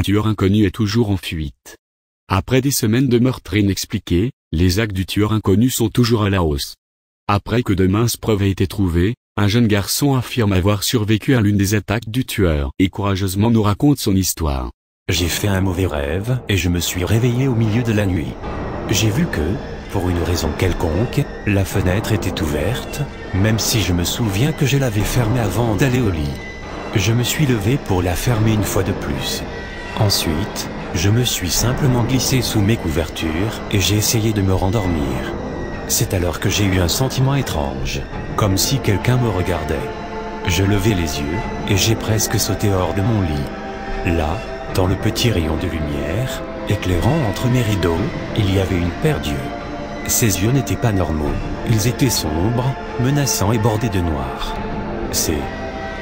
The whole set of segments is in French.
tueur inconnu est toujours en fuite. Après des semaines de meurtres inexpliqués, les actes du tueur inconnu sont toujours à la hausse. Après que de minces preuves aient été trouvées, un jeune garçon affirme avoir survécu à l'une des attaques du tueur et courageusement nous raconte son histoire. J'ai fait un mauvais rêve et je me suis réveillé au milieu de la nuit. J'ai vu que, pour une raison quelconque, la fenêtre était ouverte, même si je me souviens que je l'avais fermée avant d'aller au lit. Je me suis levé pour la fermer une fois de plus. Ensuite, je me suis simplement glissé sous mes couvertures et j'ai essayé de me rendormir. C'est alors que j'ai eu un sentiment étrange, comme si quelqu'un me regardait. Je levai les yeux et j'ai presque sauté hors de mon lit. Là, dans le petit rayon de lumière, éclairant entre mes rideaux, il y avait une paire d'yeux. Ces yeux n'étaient pas normaux, ils étaient sombres, menaçants et bordés de noir. C'est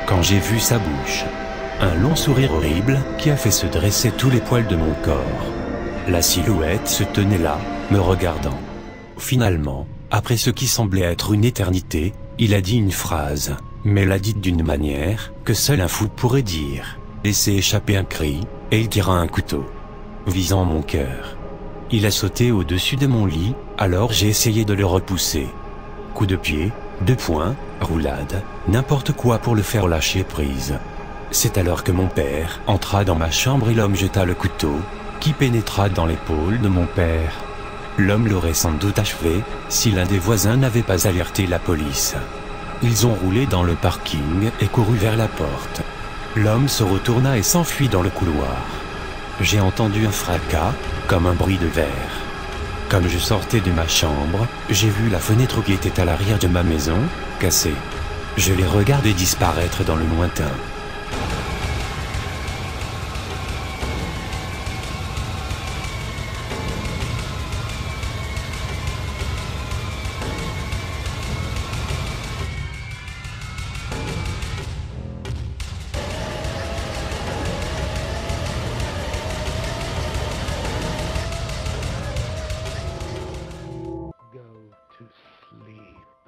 quand j'ai vu sa bouche. Un long sourire horrible qui a fait se dresser tous les poils de mon corps. La silhouette se tenait là, me regardant. Finalement, après ce qui semblait être une éternité, il a dit une phrase, mais l'a dite d'une manière que seul un fou pourrait dire. Laissé échapper un cri, et il tira un couteau, visant mon cœur. Il a sauté au-dessus de mon lit, alors j'ai essayé de le repousser. Coup de pied, de poing, roulade, n'importe quoi pour le faire lâcher prise. C'est alors que mon père entra dans ma chambre et l'homme jeta le couteau, qui pénétra dans l'épaule de mon père. L'homme l'aurait sans doute achevé, si l'un des voisins n'avait pas alerté la police. Ils ont roulé dans le parking et couru vers la porte. L'homme se retourna et s'enfuit dans le couloir. J'ai entendu un fracas, comme un bruit de verre. Comme je sortais de ma chambre, j'ai vu la fenêtre qui était à l'arrière de ma maison, cassée. Je l'ai regardé disparaître dans le lointain.